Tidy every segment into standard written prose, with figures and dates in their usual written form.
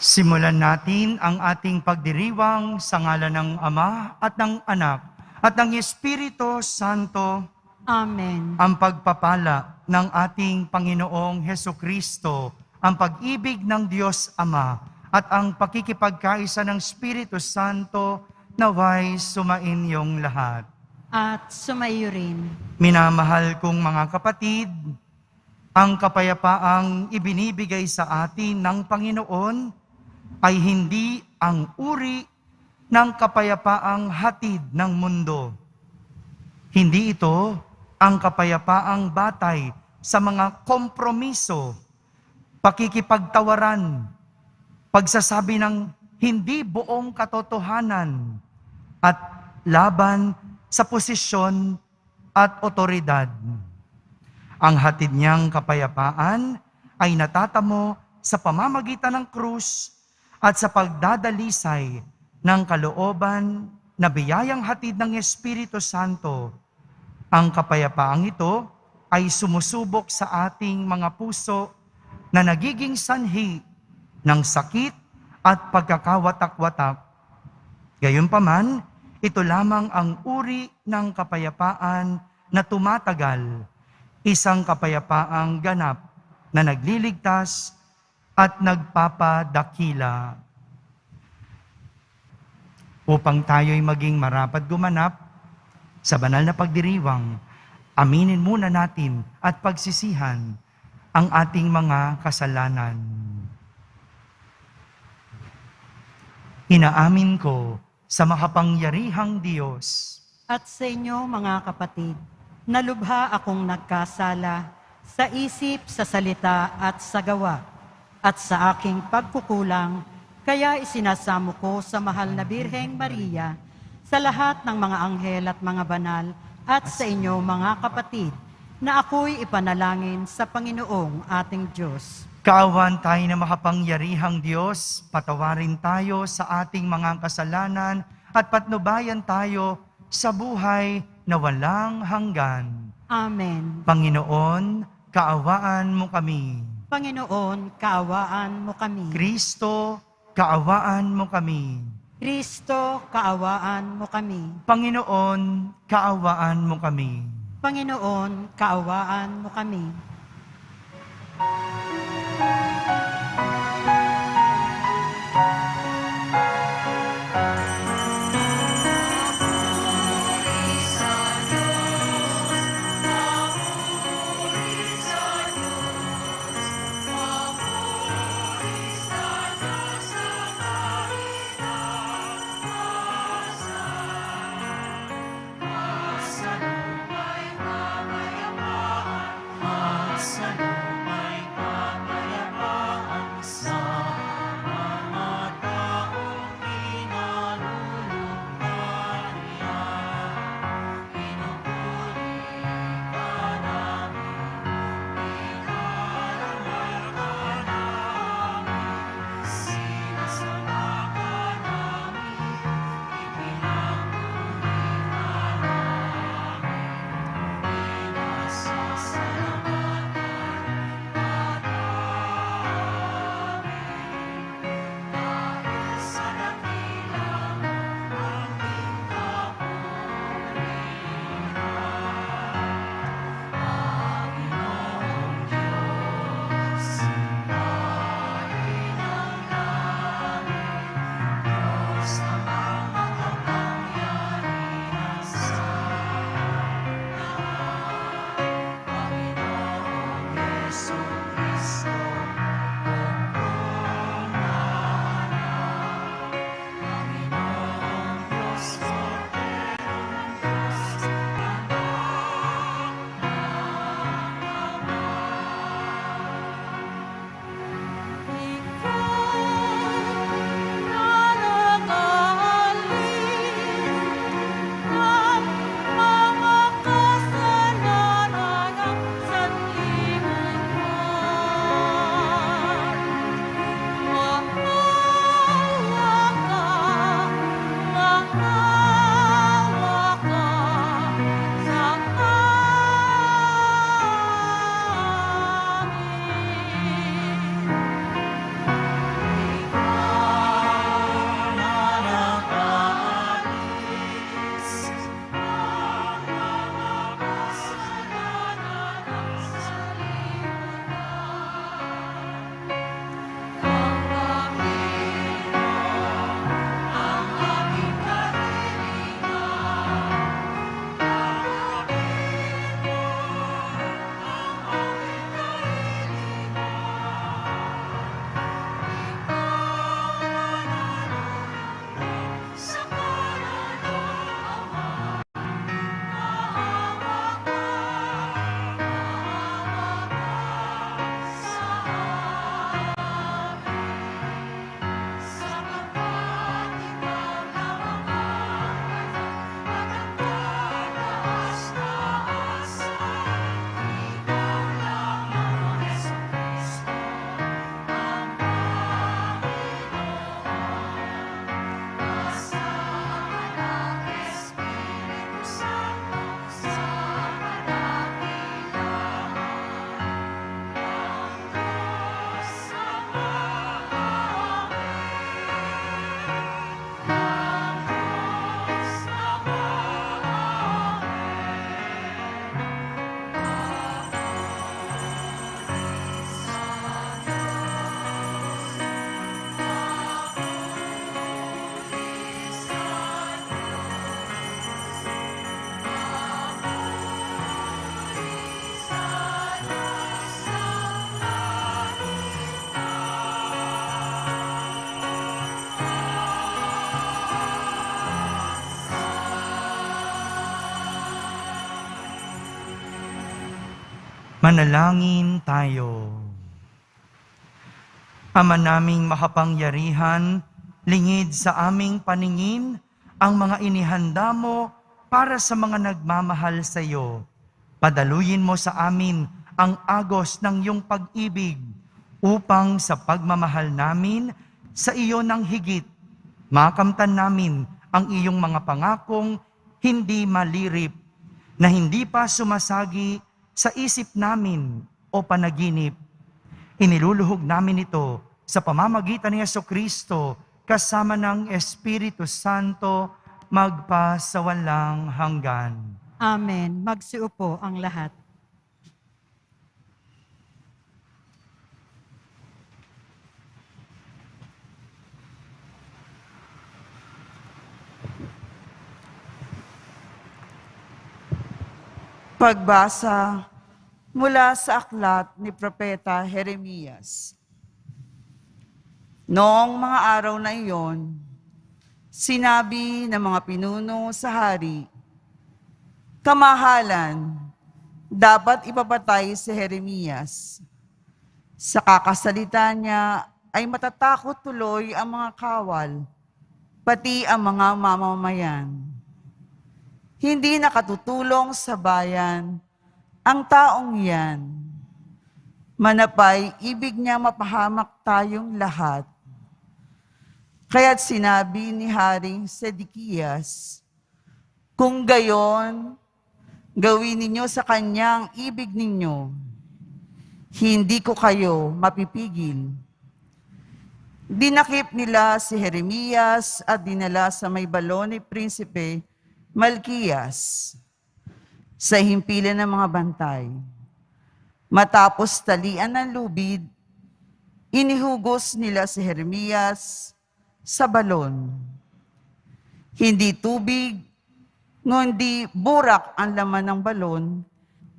Simulan natin ang ating pagdiriwang sa ngalan ng Ama at ng Anak at ng Espiritu Santo. Amen. Ang pagpapala ng ating Panginoong Hesukristo, ang pag-ibig ng Diyos Ama at ang pakikipagkaisa ng Espiritu Santo naway sumainyong lahat. At sumayo rin. Minamahal kong mga kapatid, ang kapayapaang ibinibigay sa atin ng Panginoon ay hindi ang uri ng kapayapaang hatid ng mundo. Hindi ito ang kapayapaang batay sa mga kompromiso, pakikipagtawaran, pagsasabi ng hindi buong katotohanan at laban sa posisyon at otoridad. Ang hatid niyang kapayapaan ay natatamo sa pamamagitan ng krus at sa pagdadalisay ng kalooban na biyayang hatid ng Espiritu Santo. Ang kapayapaang ito ay sumusubok sa ating mga puso na nagiging sanhi ng sakit at pagkakawatak-watak. Gayunpaman, ito lamang ang uri ng kapayapaan na tumatagal, isang kapayapaang ganap na nagliligtas at nagpapadakila. Upang tayo'y maging marapat gumanap sa banal na pagdiriwang, aminin muna natin at pagsisihan ang ating mga kasalanan. Inaamin ko sa makapangyarihang Diyos At sa inyo mga kapatid, nalubha akong nagkasala sa isip, sa salita at sa gawa, at sa aking pagkukulang, kaya isinasamo ko sa mahal na Birheng Maria, sa lahat ng mga anghel at mga banal, at sa inyo mga kapatid, na ako'y ipanalangin sa Panginoong ating Diyos. Kaawan tayo na makapangyarihang Diyos, patawarin tayo sa ating mga kasalanan at patnubayan tayo sa buhay na walang hanggan. Amen. Panginoon, kaawaan mo kami. Panginoon, kaawaan mo kami. Kristo, kaawaan mo kami. Kristo, kaawaan mo kami. Panginoon, kaawaan mo kami. Panginoon, kaawaan mo kami. Manalangin tayo. Ama naming makapangyarihan, lingid sa aming paningin ang mga inihanda mo para sa mga nagmamahal sa iyo. Padaluyin mo sa amin ang agos ng iyong pag-ibig upang sa pagmamahal namin sa iyo ng higit, makamtan namin ang iyong mga pangakong hindi malirip, na hindi pa sumasagi sa isip namin o panaginip. Iniluluhog namin ito sa pamamagitan ni Jesucristo kasama ng Espiritu Santo magpasawalang hanggan. Amen. Magsiupo ang lahat. Pagbasa mula sa aklat ni Propeta Jeremias. Noong mga araw na iyon, sinabi ng mga pinuno sa hari, "Kamahalan, dapat ipapatay si Jeremias. Sa kakasalita niya ay matatakot tuloy ang mga kawal, pati ang mga mamamayan. Hindi nakatutulong sa bayan ang taong yan. Manapay, ibig niya mapahamak tayong lahat. Kaya't sinabi ni Haring Sedekias, kung gayon, gawin ninyo sa kanyang ibig ninyo. Hindi ko kayo mapipigil." Dinakip nila si Jeremias at dinala sa may balon ni Prinsipe Malkiyas sa himpilan ng mga bantay. Matapos talian ng lubid, inihugos nila si Jeremias sa balon. Hindi tubig, ngundi burak ang laman ng balon,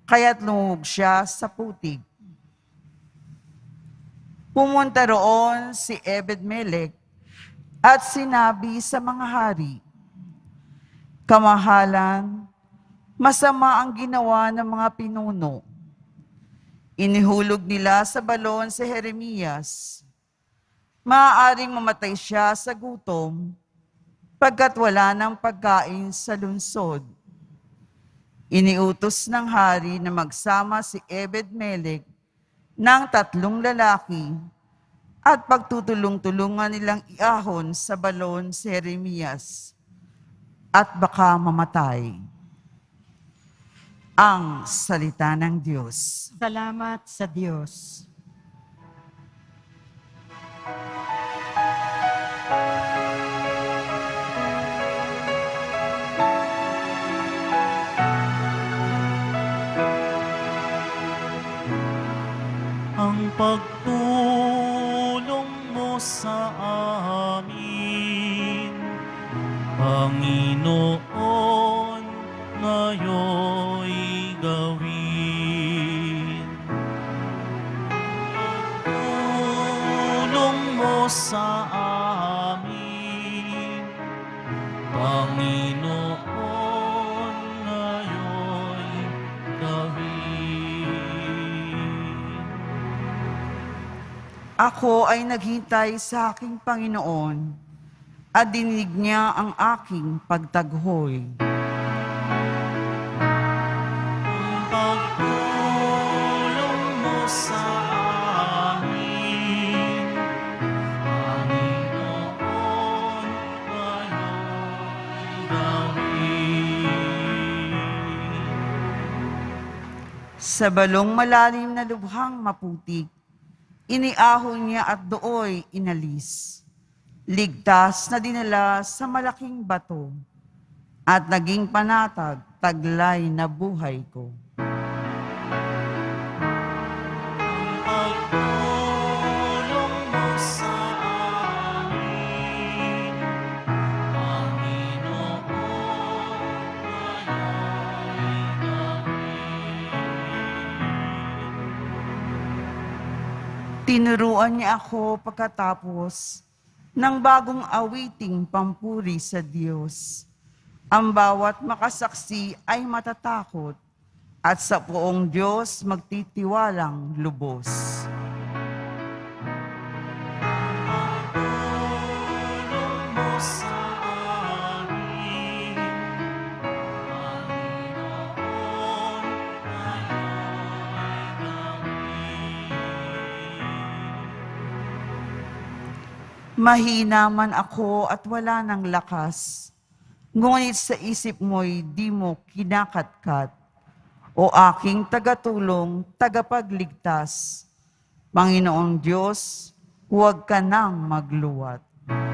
kaya't lumuhog siya sa putik. Pumunta roon si Ebed-Melech at sinabi sa mga hari, "Kamahalan, masama ang ginawa ng mga pinuno. Inihulog nila sa balon si Jeremias. Maaaring mamatay siya sa gutom pagkat wala ng pagkain sa lungsod." Iniutos ng hari na magsama si Ebed-Melech ng 3 lalaki at pagtutulong-tulungan nilang iahon sa balon si Jeremias at baka mamatay. Ang salita ng Diyos. Salamat sa Diyos. Ang pagtulong mo sa amin, Panginoon, ngayon'y gawin. Pagtulong mo sa amin, Panginoon, ngayon'y gawin. Ako ay naghintay sa aking Panginoon at dinig niya ang aking pagtaghoy. Ang pagtulong mo sa amin, Panginoon, ngayon'y gawin. Sa balong malalim na lubhang maputik, iniahon niya at dooy inalis. Ligtas na dinala sa malaking bato at naging panatag, taglay na buhay ko. Pagtulong mo sa amin, Panginoon, ngayon'y gawin. Tinuruan niya ako pagkatapos ng bagong awiting pampuri sa Diyos. Ang bawat makasaksi ay matatakot at sa poong Diyos magtitiwalang lubos. Tulong mo sa amin, Panginoon, ngayon ay gawin. Mahina man ako at wala ng lakas, ngunit sa isip mo'y di mo kinakatkat. O aking tagatulong, tagapagligtas, Panginoong Diyos, huwag ka nang magluwat. Tulong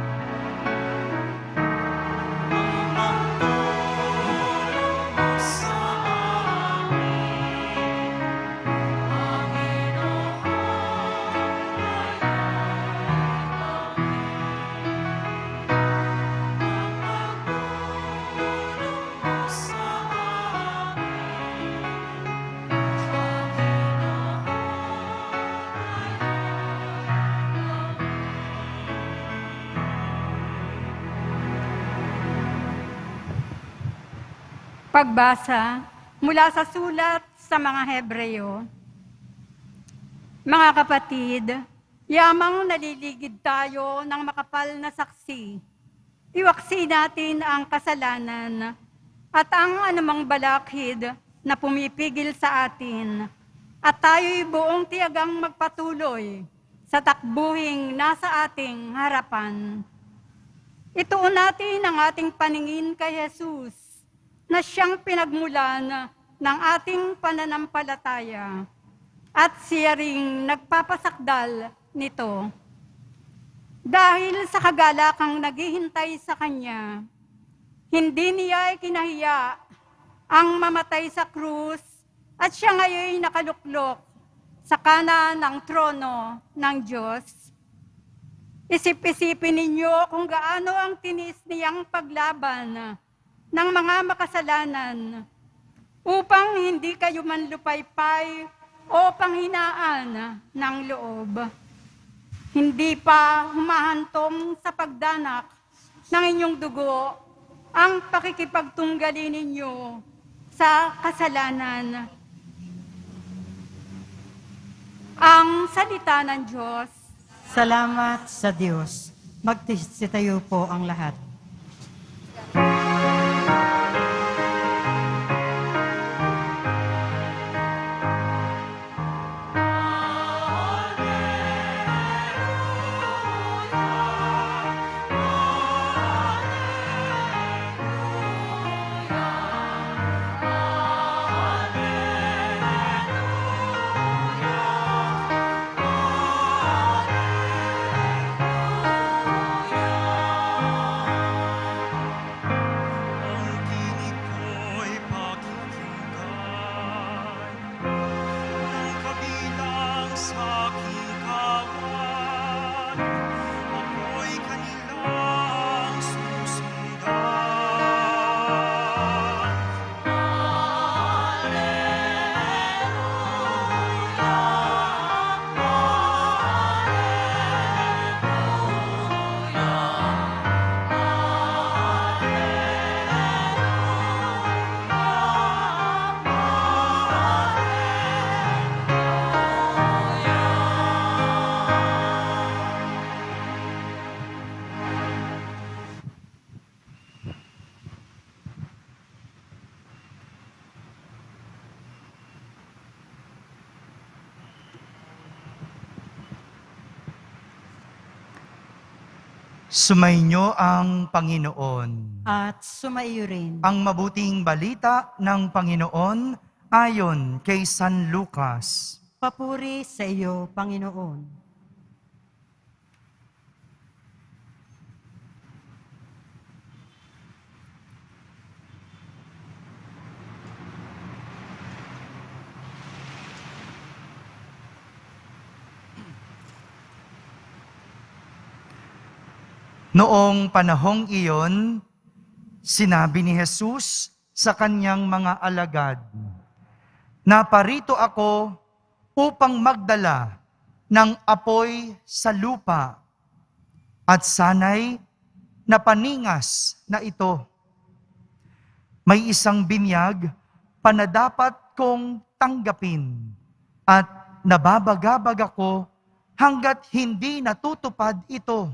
mo sa amin, Panginoon, Pagbasa mula sa sulat sa mga Hebreo. Mga kapatid, yamang naliligid tayo ng makapal na saksi. Iwaksi natin ang kasalanan at ang anumang balakid na pumipigil sa atin. At tayo'y buong tiyagang magpatuloy sa takbuhing nasa ating harapan. Ituon natin ang ating paningin kay Jesus, na siyang pinagmulan ng ating pananampalataya at siya ring nagpapasakdal nito. Dahil sa kagalakang naghihintay sa Kanya, hindi niya ikinahiya ang mamatay sa krus at siya ngayon nakaluklok sa kanan ng trono ng Diyos. Isip-isipin ninyo kung gaano ang tinis niyang paglaban ng mga makasalanan upang hindi kayo manlupaypay o panghinaan ng loob. Hindi pa humahantong sa pagdanak ng inyong dugo ang pakikipagtunggali ninyo sa kasalanan. Ang salita ng Diyos. Salamat sa Diyos. Magsitayo po ang lahat. Ang tinig ko'y pakikinggan, ng kabilang sa aking kawan, ako'y kanilang susundan. Sumainyo ang Panginoon. At sumaiyo rin. Ang mabuting balita ng Panginoon ayon kay San Lucas. Papuri sa iyo, Panginoon. Noong panahong iyon, sinabi ni Jesus sa kanyang mga alagad, "Naparito ako upang magdala ng apoy sa lupa at sana'y napaningas na ito. May isang binyag, panadapat kong tanggapin at nababagabag ako hanggat hindi natutupad ito.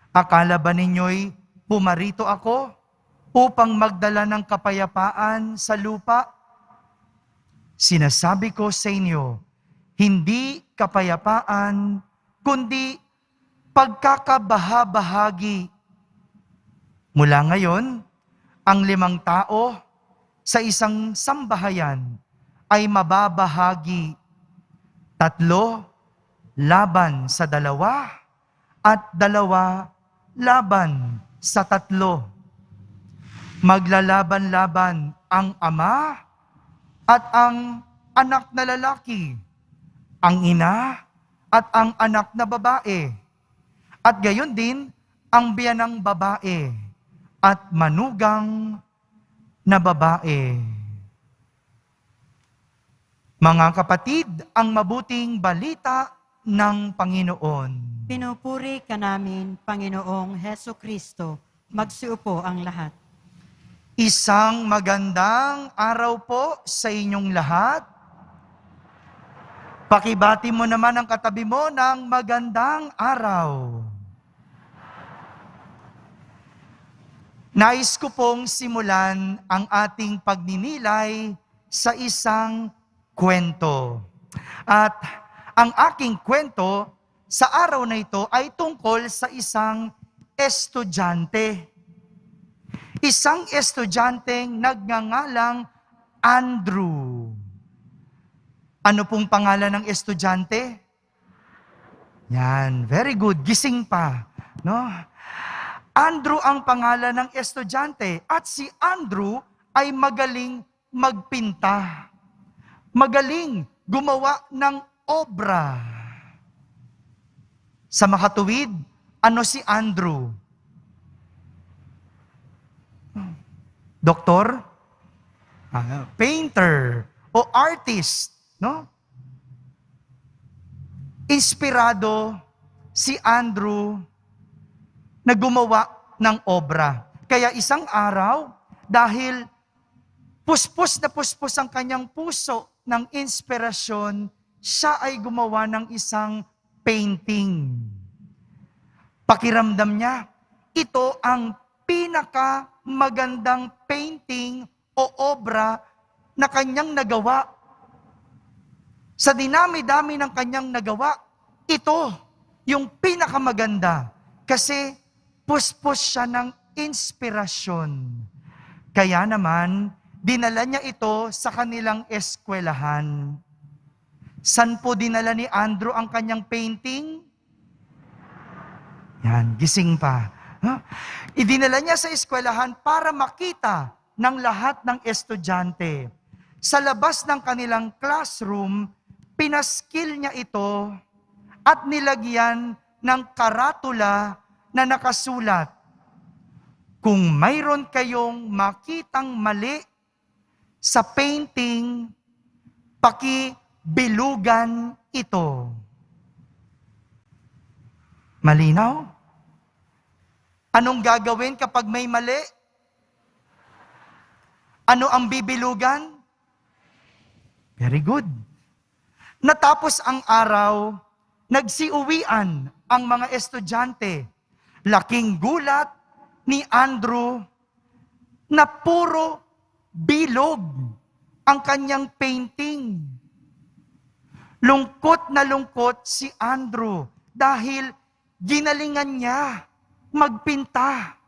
Akala ba ninyo'y pumarito ako upang magdala ng kapayapaan sa lupa? Sinasabi ko sa inyo, hindi kapayapaan, kundi pagkakabahabahagi. Mula ngayon, ang 5 tao sa isang sambahayan ay mababahagi 3 laban sa 2 at 2 laban sa 3. Maglalaban-laban ang ama at ang anak na lalaki, ang ina at ang anak na babae, at gayon din ang biyanang babae at manugang na babae. Mga kapatid, ang mabuting balita ng Panginoon. Pinupuri ka namin, Panginoong Heso Kristo. Magsiupo ang lahat. Isang magandang araw po sa inyong lahat. Pakibati mo naman ang katabi mo ng magandang araw. Nais ko pong simulan ang ating pagninilay sa isang kwento. At ang aking kwento sa araw na ito ay tungkol sa isang estudyante. Isang estudyanteng nagngangalang Andrew. Ano pong pangalan ng estudyante? Yan, very good. Gising pa, no? Andrew ang pangalan ng estudyante at si Andrew ay magaling magpinta. Magaling gumawa ng obra. Sa makatuwid, ano si Andrew? Doktor? Painter o artist, no? Inspirado si Andrew na gumawa ng obra. Kaya isang araw, dahil puspos na puspos ang kanyang puso ng inspirasyon, siya ay gumawa ng isang painting. Pakiramdam niya, ito ang pinakamagandang painting o obra na kanyang nagawa. Sa dinami-dami ng kanyang nagawa, ito yung pinakamaganda kasi puspos siya ng inspirasyon. Kaya naman, dinala niya ito sa kanilang eskwelahan. San po dinala ni Andrew ang kanyang painting? Yan, gising pa. Huh? Idinala niya sa eskwelahan para makita ng lahat ng estudyante. Sa labas ng kanilang classroom, pinaskil niya ito at nilagyan ng karatula na nakasulat, kung mayroon kayong makitang mali sa painting, pakibilugan ito. Malinaw? Anong gagawin kapag may mali? Ano ang bibilugan? Very good. Natapos ang araw, nagsiuwian ang mga estudyante. Laking gulat ni Andrew na puro bilog ang kanyang painting. Lungkot na lungkot si Andrew dahil ginalingan niya magpinta.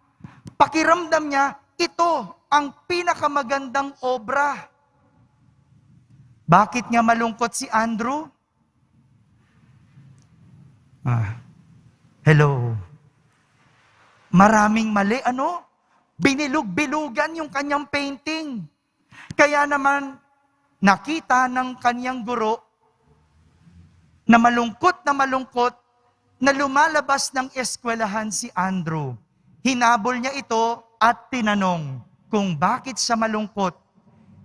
Pakiramdam niya, ito ang pinakamagandang obra. Bakit nga malungkot si Andrew? Hello. Maraming mali, ano? Binilog-bilugan yung kanyang painting. Kaya naman, nakita ng kanyang guro na malungkot na lumalabas ng eskwelahan si Andrew. Hinabol niya ito at tinanong kung bakit siya malungkot.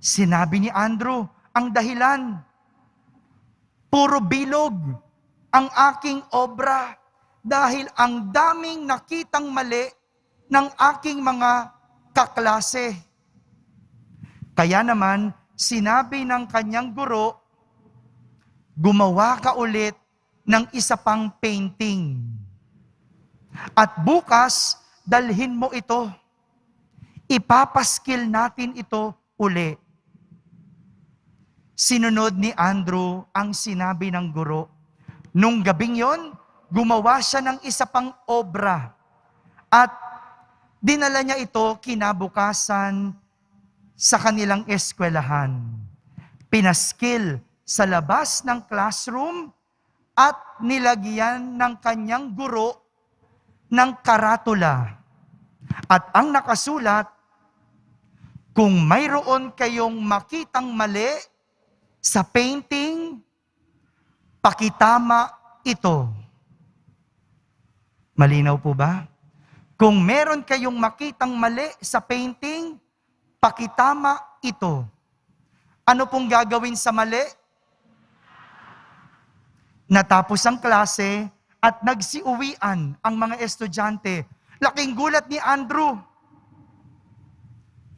Sinabi ni Andrew, ang dahilan, puro bilog ang aking obra dahil ang daming nakitang mali ng aking mga kaklase. Kaya naman, sinabi ng kanyang guro, gumawa ka ulit ng isa pang painting. At bukas, dalhin mo ito. Ipapaskil natin ito uli. Sinunod ni Andrew ang sinabi ng guro. Nung gabing yon, gumawa siya ng isa pang obra. At dinala niya ito kinabukasan sa kanilang eskwelahan. Pinaskil sa labas ng classroom at nilagyan ng kanyang guro ng karatula. At ang nakasulat, kung mayroon kayong makitang mali sa painting, pakitama ito. Malinaw po ba? Kung meron kayong makitang mali sa painting, pakitama ito. Ano pong gagawin sa mali? Natapos ang klase at nagsiuwian ang mga estudyante. Laking gulat ni Andrew.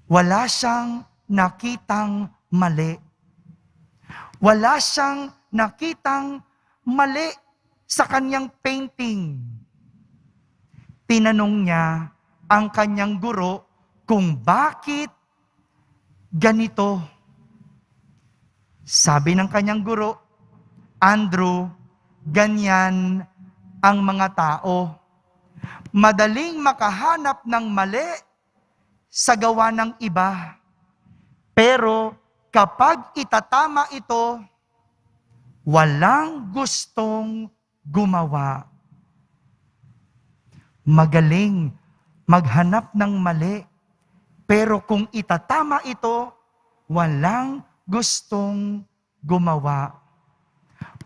Wala siyang nakitang mali. Wala siyang nakitang mali sa kanyang painting. Tinanong niya ang kanyang guro kung bakit ganito. Sabi ng kanyang guro, Andrew, ganyan ang mga tao. Madaling makahanap ng mali sa gawa ng iba. Pero kapag itatama ito, walang gustong gumawa. Magaling maghanap ng mali. Pero kung itatama ito, walang gustong gumawa.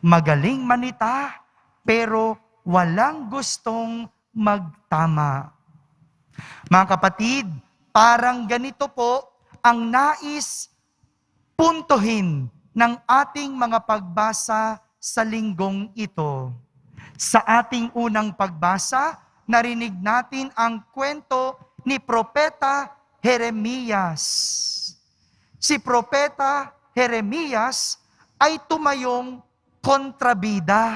Magaling manita, pero walang gustong magtama. Mga kapatid, parang ganito po ang nais puntuhin ng ating mga pagbasa sa linggong ito. Sa ating unang pagbasa, narinig natin ang kwento ni Propeta Jeremias. Si Propeta Jeremias ay tumayong kontrabida.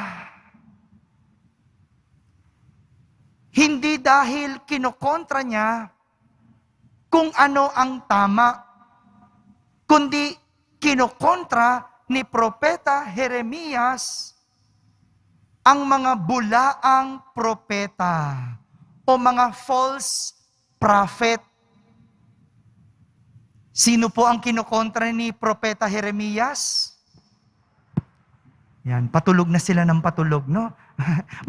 Hindi dahil kinokontra niya kung ano ang tama, kundi kinokontra ni Propeta Jeremias ang mga bulaang propeta o mga false prophet. Sino po ang kinokontra ni Propeta Jeremias? Yan, patulog na sila ng patulog, no?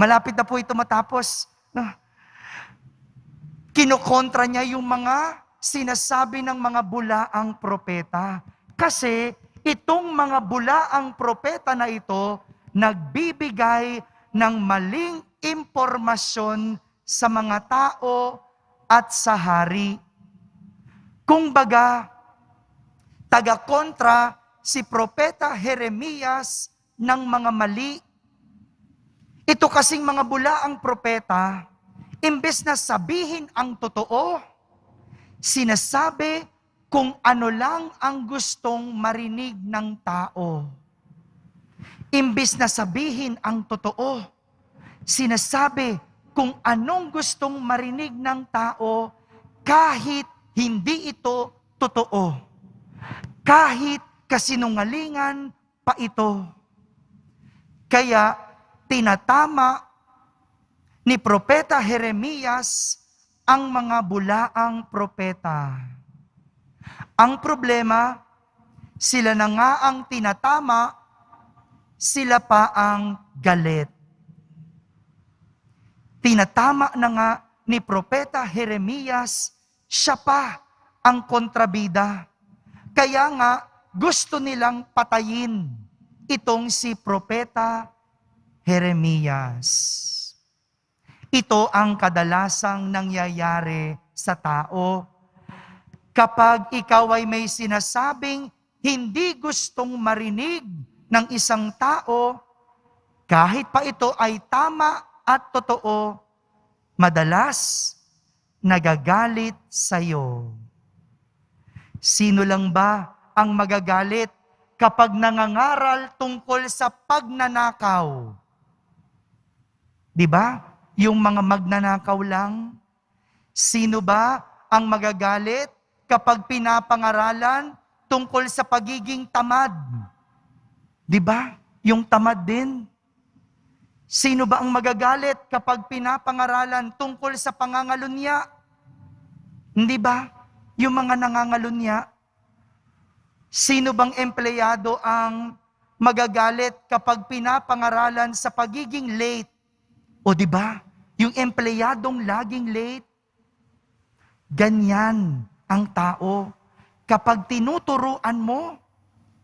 Malapit na po ito matapos. No? Kinokontra niya yung mga sinasabi ng mga bulaang propeta. Kasi itong mga bulaang propeta na ito, nagbibigay ng maling impormasyon sa mga tao at sa hari. Kung baga, taga-kontra si Propeta Jeremias ng mga mali. Ito kasing mga bulaang propeta, imbes na sabihin ang totoo, sinasabi kung ano lang ang gustong marinig ng tao. Imbes na sabihin ang totoo, sinasabi kung anong gustong marinig ng tao kahit hindi ito totoo. Kahit kasinungalingan pa ito. Kaya tinatama ni Propeta Jeremias ang mga bulaang propeta. Ang problema, sila na nga ang tinatama, sila pa ang galit. Tinatama na nga ni Propeta Jeremias, siya pa ang kontrabida. Kaya nga, gusto nilang patayin itong si Propeta Jeremias. Ito ang kadalasang nangyayari sa tao. Kapag ikaw ay may sinasabing hindi gustong marinig ng isang tao, kahit pa ito ay tama at totoo, madalas nagagalit sa iyo. Sino lang ba ang magagalit kapag nangangaral tungkol sa pagnanakaw? Di ba? Yung mga magnanakaw lang. Sino ba ang magagalit kapag pinapangaralan tungkol sa pagiging tamad? Di ba? Yung tamad din. Sino ba ang magagalit kapag pinapangaralan tungkol sa pangangalunya? Hindi ba? Yung mga nangangalunya. Sino bang empleyado ang magagalit kapag pinapangaralan sa pagiging late? O di ba? Yung empleyadong laging late. Ganyan ang tao. Kapag tinuturuan mo,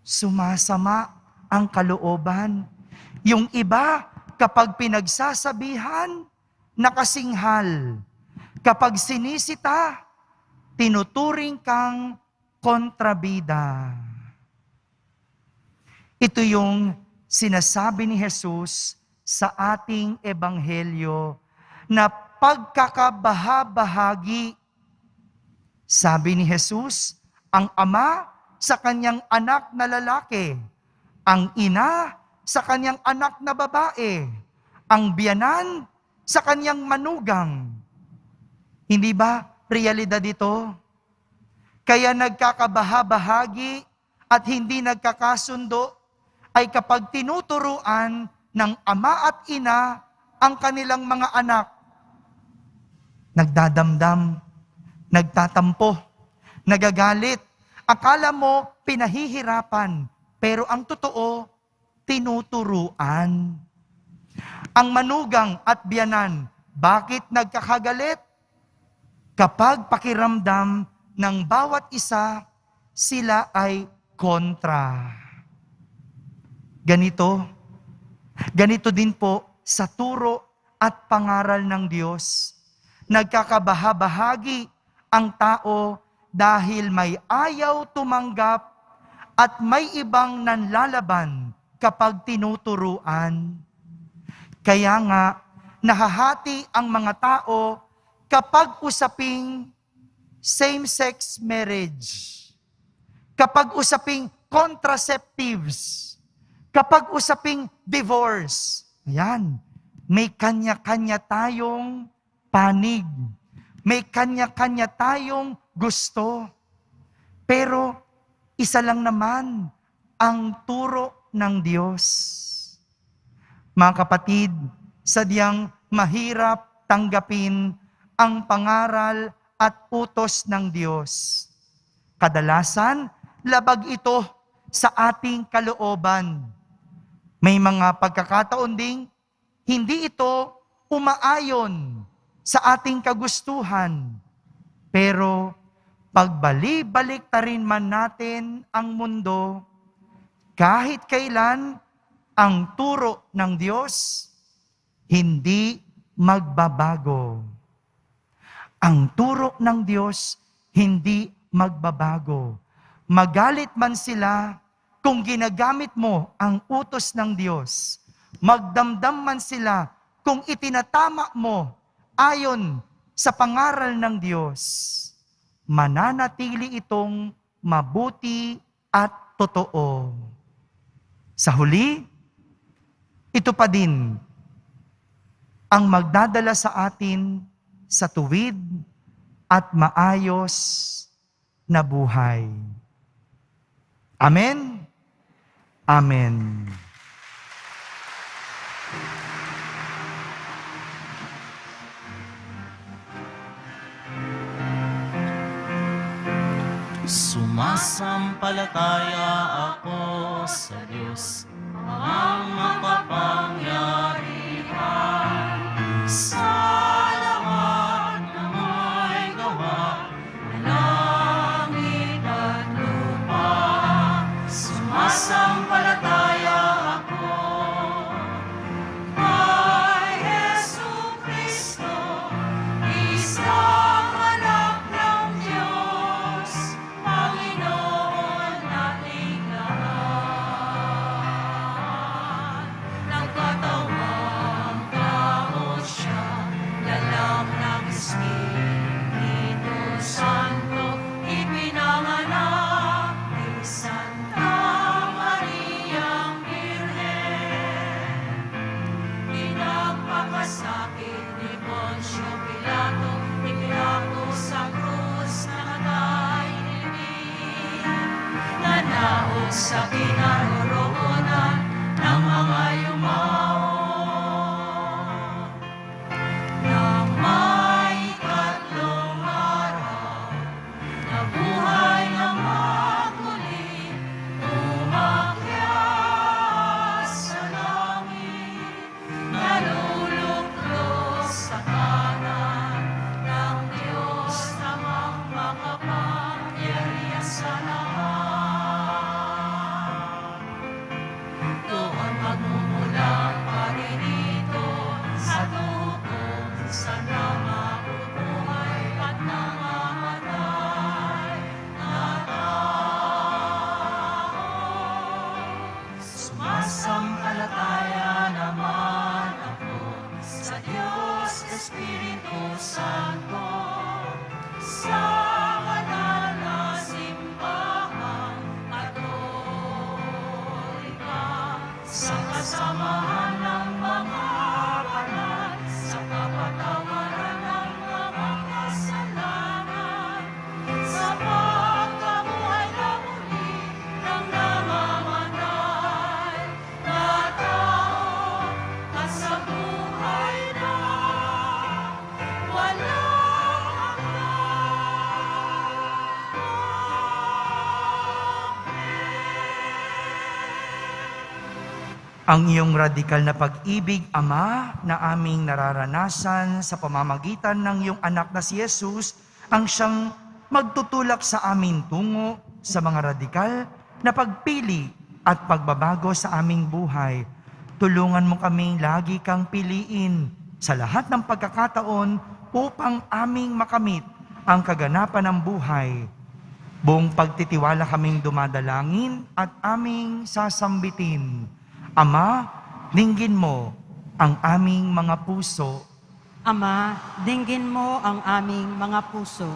sumasama ang kalooban. Yung iba, kapag pinagsasabihan, nakasinghal. Kapag sinisita, tinuturing kang kontrabida. Ito yung sinasabi ni Jesus sa ating ebanghelyo na pagkakabahabahagi. Sabi ni Jesus, ang ama sa kanyang anak na lalaki, ang ina sa kanyang anak na babae, ang biyanan sa kanyang manugang. Hindi ba realidad ito? Kaya nagkakabahabahagi at hindi nagkakasundo ay kapag tinuturuan ng ama at ina ang kanilang mga anak. Nagdadamdam, nagtatampo, nagagalit. Akala mo pinahihirapan, pero ang totoo, tinuturuan. Ang manugang at biyanan, bakit nagkakagalit? Kapag pakiramdam ng bawat isa, sila ay kontra. Ganito din po sa turo at pangaral ng Diyos. Nagkakabahabahagi ang tao dahil may ayaw tumanggap at may ibang nanlalaban kapag tinuturuan. Kaya nga, nahahati ang mga tao kapag usaping same-sex marriage, kapag usaping contraceptives, kapag usaping divorce. Ayan, may kanya-kanya tayong panig. May kanya-kanya tayong gusto. Pero isa lang naman ang turo ng Diyos. Mga kapatid, sadyang mahirap tanggapin ang pangaral at utos ng Diyos. Kadalasan, labag ito sa ating kalooban. May mga pagkakataon ding hindi ito umaayon sa ating kagustuhan. Pero pagbali-balik ta rin man natin ang mundo, kahit kailan ang turo ng Diyos hindi magbabago. Ang turo ng Diyos hindi magbabago. Magalit man sila kung ginagamit mo ang utos ng Diyos. Magdamdam man sila kung itinatama mo ayon sa pangaral ng Diyos. Mananatili itong mabuti at totoo. Sa huli, ito pa din ang magdadala sa atin sa tuwid at maayos na buhay. Amen? Amen. Sumasampalataya ako sa Diyos, ang makapangyarihan. Sa lahat na may gawa, langit at lupa. Sumasampalataya ako kay Jesucristo, isang anak ng Diyos, Panginoon nating lahat. Nagkataon sa kinaroroonan ng mga yumao. Nang may tatlong araw, nabuhay na maguli, umakyat sa langit, naluluklos sa kanan ng Diyos namang makapangyarihan sa lahat. Doon magmumulang paririto sa tukong sa nangabubuhay at nangamatay na tao. Sumasampalataya naman ako sa Diyos Espiritu Santo, sa banal na simbahan Katolika, sa kasamahan ng mga banal, sa kapatawaran ng mga kasalanan, sa pagkabuhay na muli ng namamatay na tao, at sa buhay na walang Ang iyong radikal na pag-ibig, Ama, na aming nararanasan sa pamamagitan ng iyong anak na si Jesus, ang siyang magtutulak sa amin tungo sa mga radikal na pagpili at pagbabago sa aming buhay. Tulungan mo kaming lagi kang piliin sa lahat ng pagkakataon upang aming makamit ang kaganapan ng buhay. Buong pagtitiwala kaming dumadalangin at aming sasambitin. Ama, dinggin mo ang aming mga puso. Ama, dinggin mo ang aming mga puso.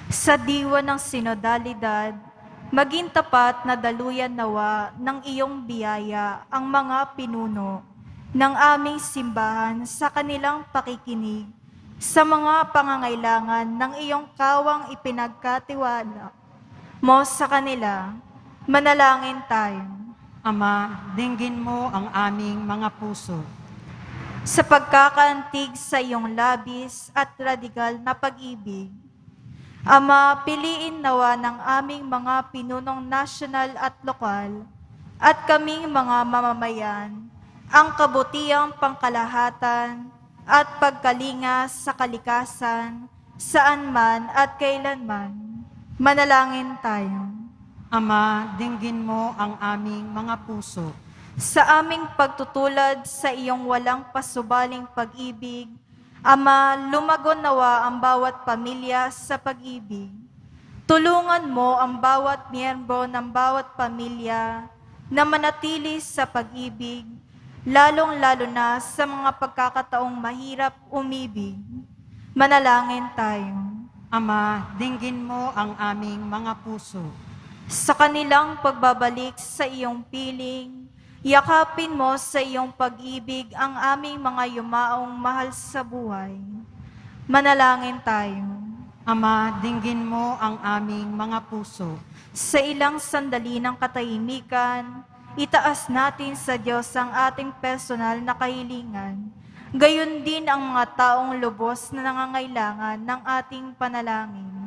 Sa diwa ng sinodalidad, maging tapat na daluyan nawa ng iyong biyaya ang mga pinuno ng aming simbahan sa kanilang pakikinig sa mga pangangailangan ng iyong kawang ipinagkatiwala mo sa kanila. Manalangin tayo. Ama, dinggin mo ang aming mga puso. Sa pagkakaantig sa iyong labis at radikal na pag-ibig, Ama, piliin nawa ng aming mga pinunong nasyonal at lokal at kaming mga mamamayan ang kabutihang pangkalahatan at pagkalinga sa kalikasan, saan man at kailanman. Manalangin tayo. Ama, dinggin mo ang aming mga puso. Sa aming pagtutulad sa iyong walang pasubaling pag-ibig, Ama, lumagon nawa ang bawat pamilya sa pag-ibig. Tulungan mo ang bawat miyembro ng bawat pamilya na manatili sa pag-ibig, lalong-lalo na sa mga pagkakataong mahirap umibig. Manalangin tayo. Ama, dinggin mo ang aming mga puso. Sa kanilang pagbabalik sa iyong piling, yakapin mo sa iyong pag-ibig ang aming mga yumaong mahal sa buhay. Manalangin tayo. Ama, dinggin mo ang aming mga puso. Sa ilang sandali ng katahimikan, itaas natin sa Diyos ang ating personal na kahilingan. Gayon din ang mga taong lubos na nangangailangan ng ating panalangin.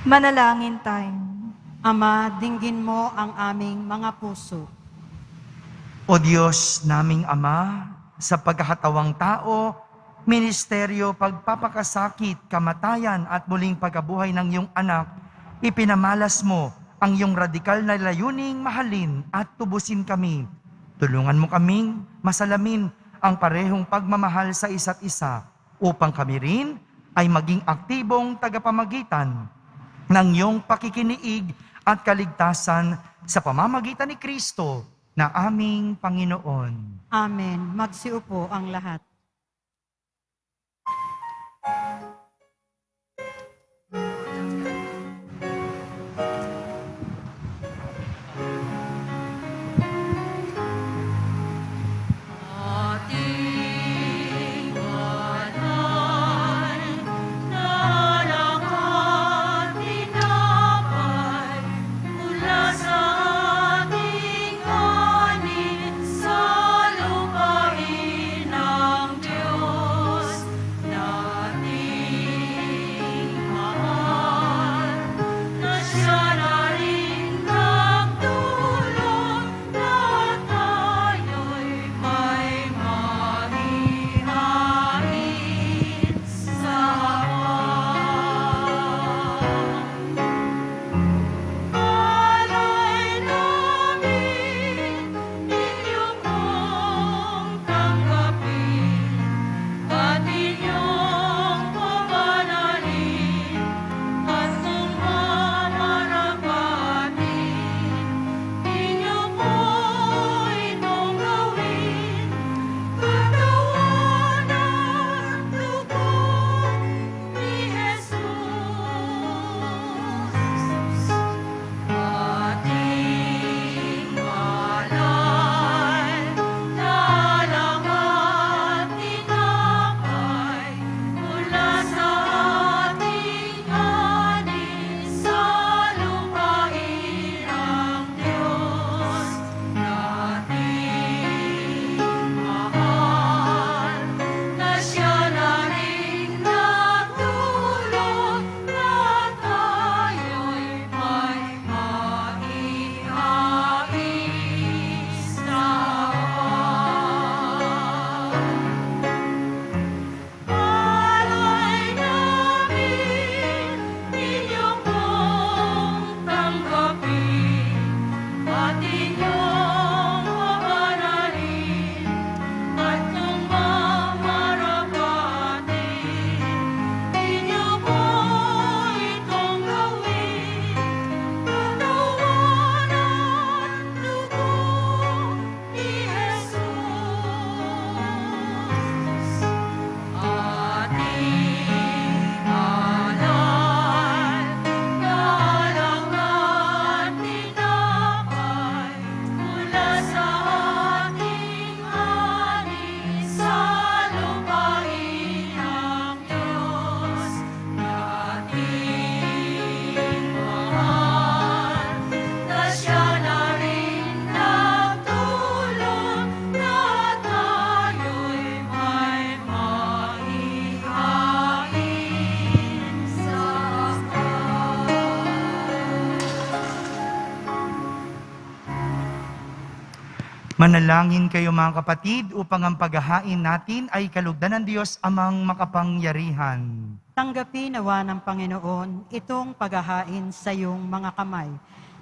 Manalangin tayo. Ama, dinggin mo ang aming mga puso. O Diyos naming Ama, sa pagkakatawang tao, ministeryo, pagpapakasakit, kamatayan at muling pagkabuhay ng iyong anak, ipinamalas mo ang iyong radikal na layuning mahalin at tubusin kami. Tulungan mo kaming masalamin ang parehong pagmamahal sa isa't isa upang kami rin ay maging aktibong tagapamagitan ng iyong pakikiniig at kaligtasan sa pamamagitan ni Kristo na aming Panginoon. Amen. Magsiupo ang lahat. Ating banal na langit tinapay, Manalangin kayo mga kapatid upang ang paghahain natin ay kalugdan ng Diyos amang makapangyarihan. Tanggapin nawa ng Panginoon itong paghahain sa iyong mga kamay,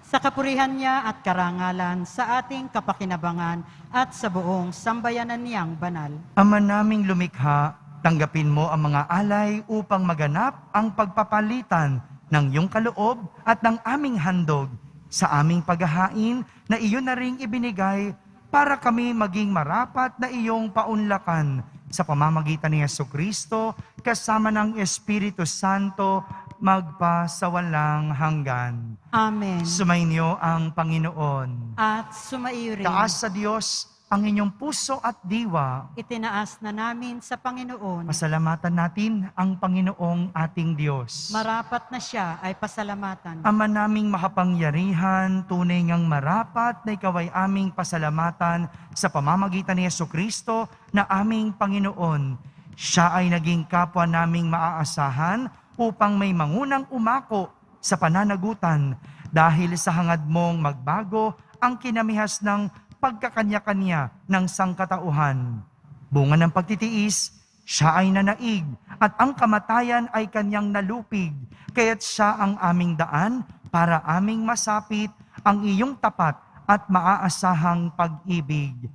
sa kapurihan niya at karangalan sa ating kapakinabangan at sa buong sambayanan niyang banal. Ama naming lumikha, tanggapin mo ang mga alay upang maganap ang pagpapalitan ng iyong kaloob at ng aming handog sa aming paghahain na iyon na ring ibinigay para kami maging marapat na iyong paunlakan sa pamamagitan ni Jesucristo kasama ng Espiritu Santo magpasawalang hanggan. Amen. Sumainyo ang Panginoon. At sumaiyo rin. Taas sa Diyos ang inyong puso at diwa. Itinaas na namin sa Panginoon. Pasalamatan natin ang Panginoong ating Diyos. Marapat na siya ay pasalamatan. Ama naming makapangyarihan, tunay ngang marapat na ikaw ay aming pasalamatan sa pamamagitan ni Jesucristo na aming Panginoon. Siya ay naging kapwa naming maaasahan upang may mangunang umako sa pananagutan dahil sa hangad mong magbago ang kinamihas ng pagkakanya-kanya ng sangkatauhan. Bunga ng pagtitiis, siya ay nanaig at ang kamatayan ay kanyang nalupig, kaya't siya ang aming daan para aming masapit ang iyong tapat at maaasahang pag-ibig.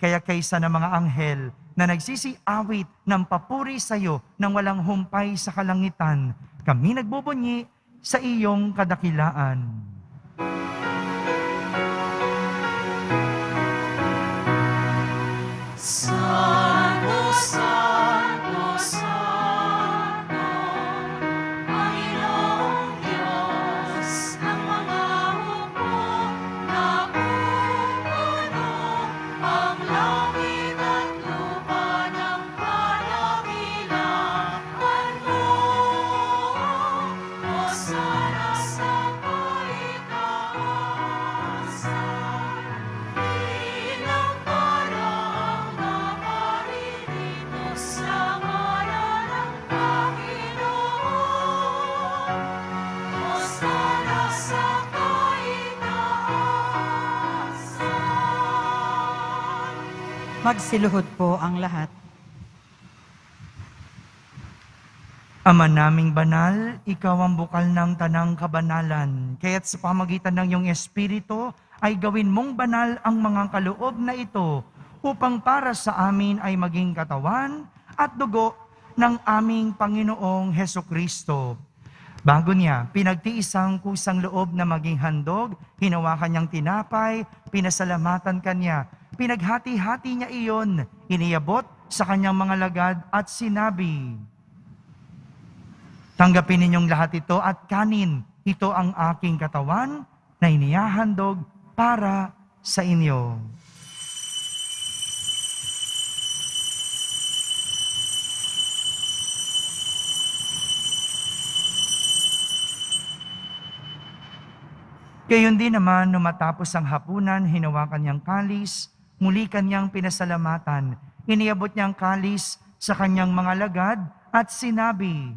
Kaya kaysa ng mga anghel na nagsisiawit ng papuri sa iyo nang walang humpay sa kalangitan, kami nagbubunyi sa iyong kadakilaan. Santo, Santo, Santo, Panginoong Diyos, ang mga hukbo na pupuno, ang langit at lupa ng kadakilaan mo. Hosana sa kaitaasan, pinamparaang naparirito sa ngalan ng Panginoon. Hosana sa kaitaasan. Magsiluhod po ang lahat. Ama naming banal, ikaw ang bukal ng tanang kabanalan. Kaya't sa pamagitan ng iyong Espiritu, ay gawin mong banal ang mga kaloob na ito upang para sa amin ay maging katawan at dugo ng aming Panginoong Hesukristo. Bago niya, pinagtiisang kusang loob na maging handog, hinawakan niyang tinapay, pinasalamatan kanya, pinaghati-hati niya iyon, iniyabot sa kanyang mga lagad at sinabi, "Tanggapin ninyong lahat ito at kanin. Ito ang aking katawan na inihahandog para sa inyo." Gayon din naman, nung matapos ang hapunan, hinawakan niyang kalis, muli kanyang pinasalamatan. Iniabot niyang kalis sa kanyang mga lagad at sinabi,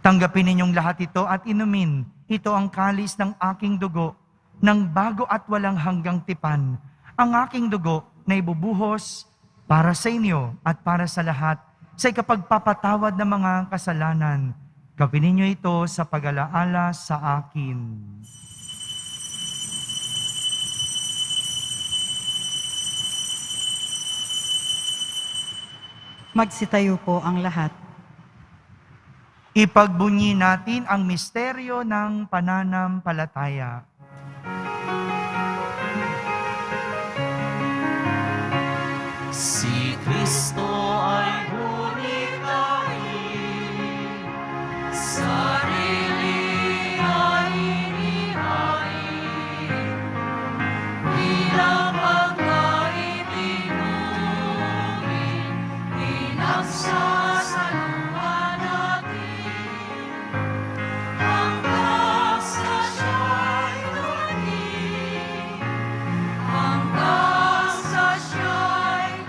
"Tanggapin ninyong lahat ito at inumin. Ito ang kalis ng aking dugo, ng bago at walang hanggang tipan. Ang aking dugo na ibubuhos para sa inyo at para sa lahat sa ikapagpapatawad ng mga kasalanan. Gawin ninyo ito sa pag-alaala sa akin." Magsitayo po ang lahat. Ipagbunyi natin ang misteryo ng pananampalataya. Si Kristo ay bunikain, sarili ay inihain, bilang pagkain inumin, pinagsasaluhan natin, hanggang sa siya'y dumating, hanggang sa siya'y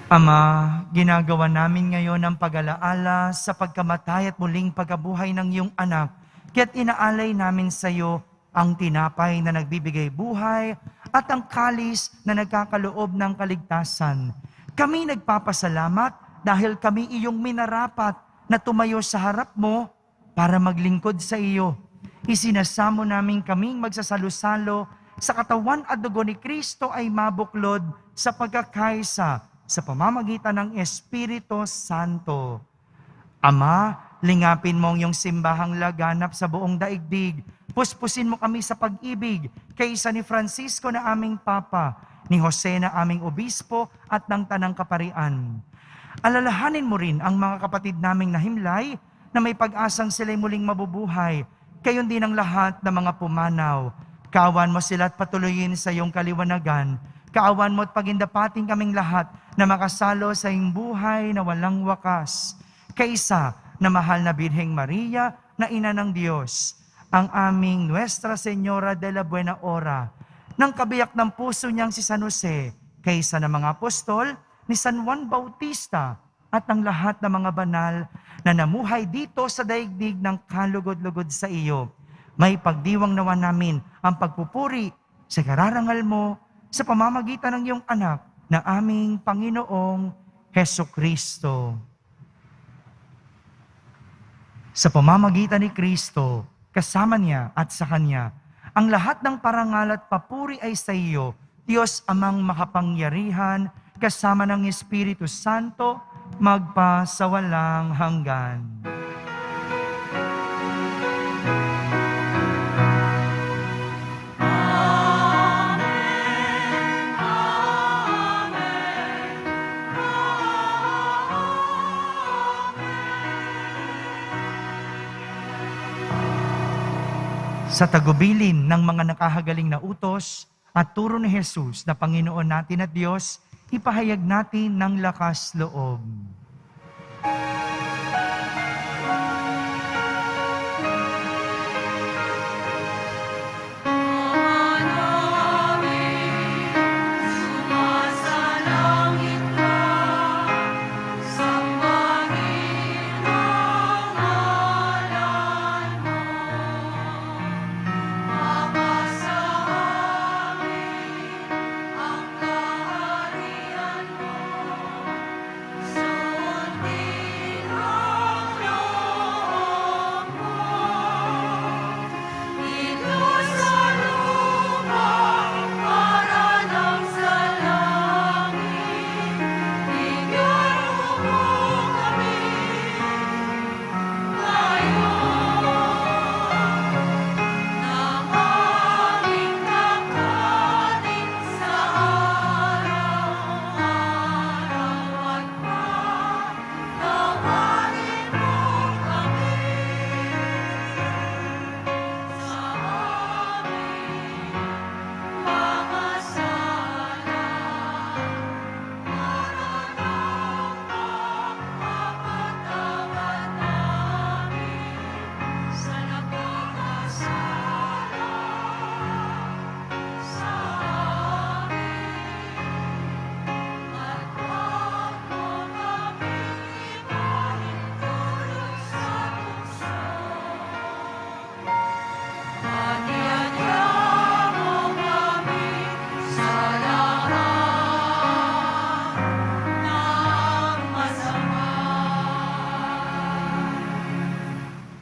Ama, ginagawa namin ngayon ang pag-alaala sa pagkamatay at muling pagkabuhay ng iyong anak kaya't inaalay namin sa iyo ang tinapay na nagbibigay buhay at ang kalis na nagkakaloob ng kaligtasan. Kami nagpapasalamat dahil kami iyong minarapat na tumayo sa harap mo para maglingkod sa iyo. Isinasamo namin kaming magsasalo-salo sa katawan at dugo ni Kristo ay mabuklod sa pagkakaisa sa pamamagitan ng Espiritu Santo. Ama, lingapin mo ang iyong simbahang laganap sa buong daigdig. Puspusin mo kami sa pag-ibig kaysa ni Francisco na aming Papa, ni Jose na aming Obispo at ng Tanang Kaparian. Alalahanin mo rin ang mga kapatid naming nahimlay na may pag-asang sila'y muling mabubuhay. Kayon din ang lahat ng mga pumanaw. Kaawan mo sila at patuloyin sa iyong kaliwanagan. Kaawan mo at pagindapating kaming lahat na makasalo sa iyong buhay na walang wakas. Kaisa na mahal na Birheng Maria na Ina ng Diyos, ang aming Nuestra Señora de la Buena Hora, ng kabiyak ng puso niyang si San Jose, kaysa ng mga apostol, ni San Juan Bautista, at ng lahat ng mga banal na namuhay dito sa daigdig ng kalugod-lugod sa iyo. May pagdiwang nawa namin ang pagpupuri sa kararangal mo sa pamamagitan ng iyong anak na aming Panginoong Hesukristo. Sa pamamagitan ni Kristo, kasama niya at sa Kanya, ang lahat ng parangal at papuri ay sa iyo, Diyos amang makapangyarihan, kasama ng Espiritu Santo, magpasawalang hanggan. Sa tagubilin ng mga nakahagaling na utos at turo ni Jesus na Panginoon natin at Diyos, ipahayag natin ng lakas loob.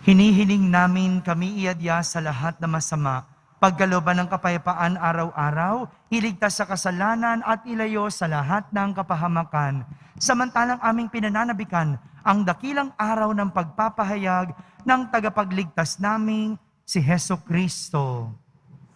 Hinihiling namin kami iadya sa lahat na masama, pagkalooban ng kapayapaan araw-araw, iligtas sa kasalanan at ilayo sa lahat ng kapahamakan. Samantalang aming pinananabikan ang dakilang araw ng pagpapahayag ng tagapagligtas naming si Hesukristo.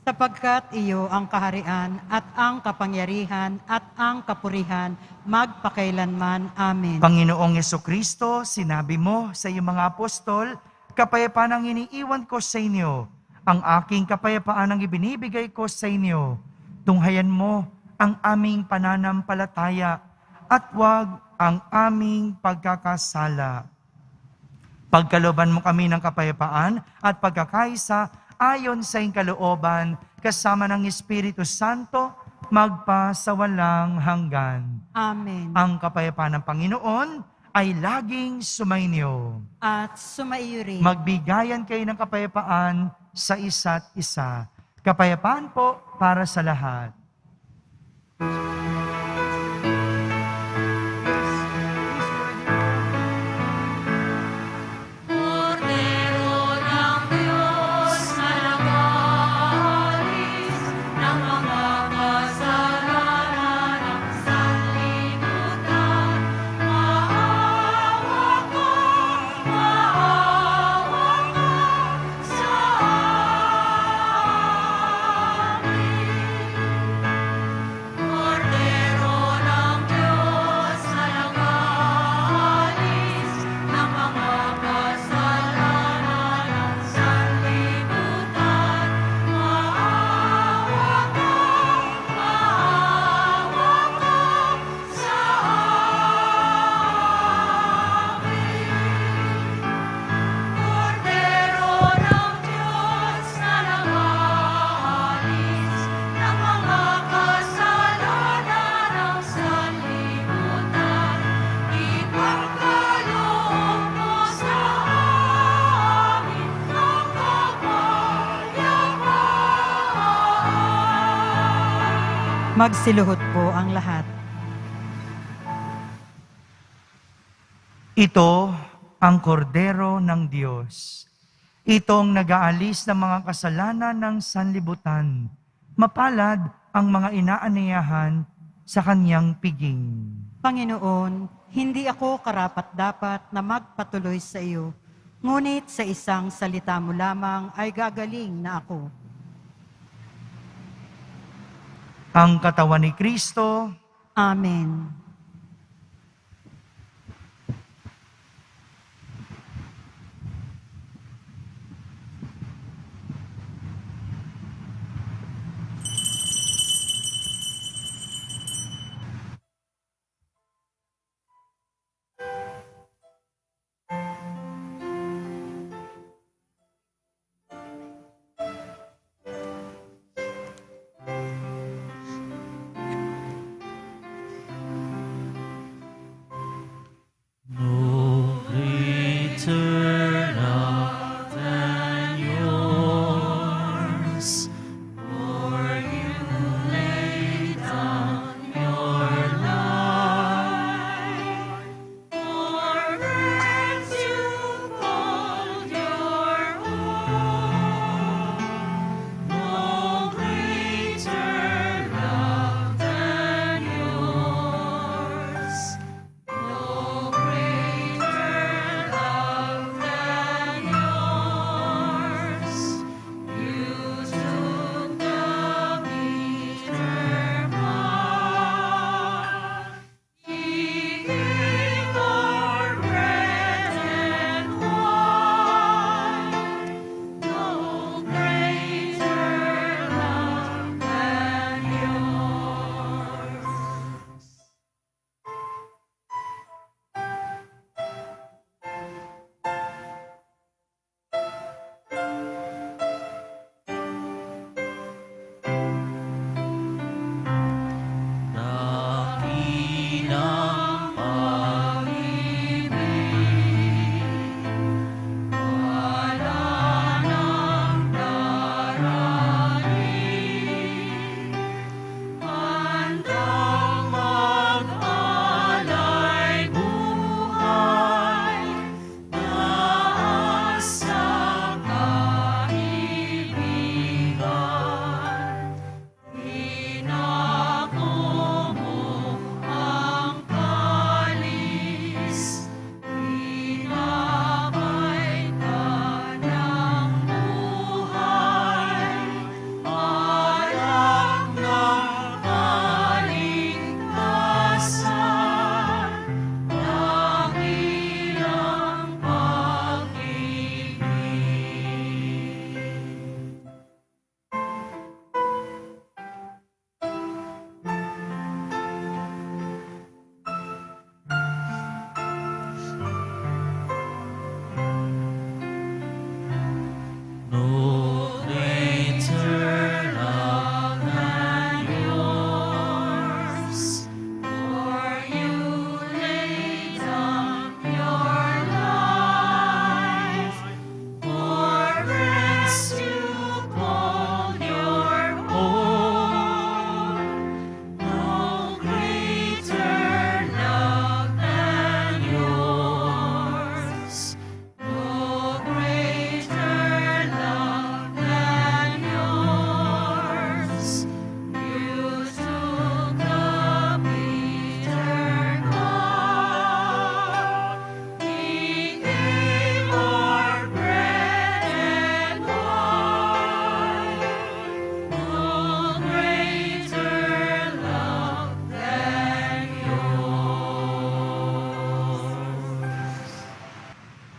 Sapagkat iyo ang kaharian at ang kapangyarihan at ang kapurihan magpakailanman. Amen. Panginoong Hesukristo, sinabi mo sa iyong mga apostol, kapayapaan ang iniiwan ko sa inyo, ang aking kapayapaan ang ibinibigay ko sa inyo. Tunghayan mo ang aming pananampalataya at huwag ang aming pagkakasala. Pagkalooban mo kami ng kapayapaan at pagkakaisa ayon sa iyong kalooban, kasama ng Espiritu Santo, magpasawalang hanggan. Amen. Ang kapayapaan ng Panginoon ay laging sumainyo. At sumaiyo rin. Magbigayan kayo ng kapayapaan sa isa't isa. Kapayapaan po para sa lahat. Kordero ng Diyos na nag-aalis ng mga kasalanan ng sanlibutan, maawa ka sa amin. Kordero ng Diyos na nag-aalis ng mga kasalanan ng sanlibutan, maawa ka sa amin. Kordero ng Diyos na nag-aalis ng mga kasalanan ng sanlibutan, ipagkaloob mo sa amin ang kapayapaan. Magsiluhod po ang lahat. Ito ang kordero ng Diyos. Itong nag-aalis ng mga kasalanan ng sanlibutan. Mapalad ang mga inaaniyahan sa kanyang piging. Panginoon, hindi ako karapat-dapat na magpatuloy sa iyo, ngunit sa isang salita mo lamang ay gagaling na ako. Ang katawan ni Kristo, Amen.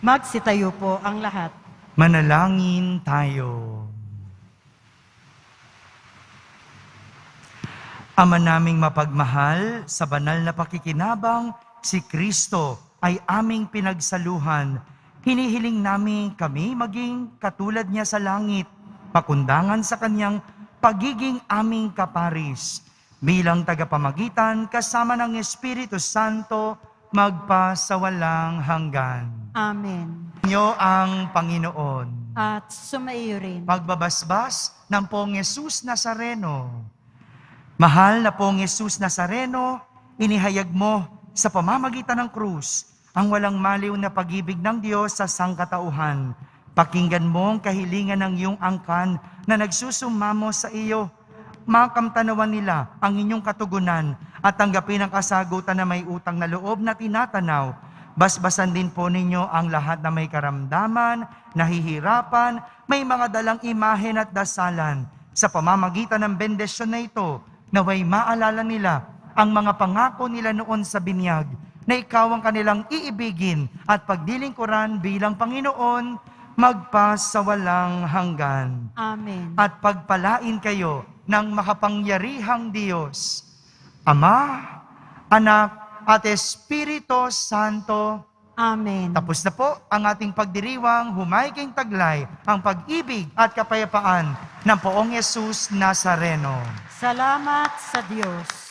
Magsitayo po ang lahat. Manalangin tayo. Ama naming mapagmahal, sa banal na pakikinabang, si Kristo ay aming pinagsaluhan. Hinihiling namin kami maging katulad niya sa langit, pakundangan sa kanyang pagiging aming kaparis. Bilang tagapamagitan, kasama ng Espiritu Santo, magpasawalang hanggan. Amen. Inyo ang Panginoon. At sumaiyo rin. Pagbabasbas ng Poong Yesus Nazareno. Mahal na Poong Yesus Nazareno, inihayag mo sa pamamagitan ng krus ang walang maliw na pag-ibig ng Diyos sa sangkatauhan. Pakinggan mo ang kahilingan ng iyong angkan na nagsusumamo sa iyo. Makamtanawan nila ang inyong katugunan at tanggapin ang kasagutan na may utang na loob na tinatanaw. Basbasan din po ninyo ang lahat na may karamdaman, nahihirapan, may mga dalang imahen at dasalan. Sa pamamagitan ng bendisyon na ito, naway maalala nila ang mga pangako nila noon sa binyag, na ikaw ang kanilang iibigin at pagdilingkuran bilang Panginoon, magpasawalang hanggan. Amen. At pagpalain kayo ng makapangyarihang Diyos, Ama, Anak, at Espiritu Santo. Amen. Tapos na po ang ating pagdiriwang, humayging taglay ang pag-ibig at kapayapaan ng Poong Yesus Nazareno. Salamat sa Diyos.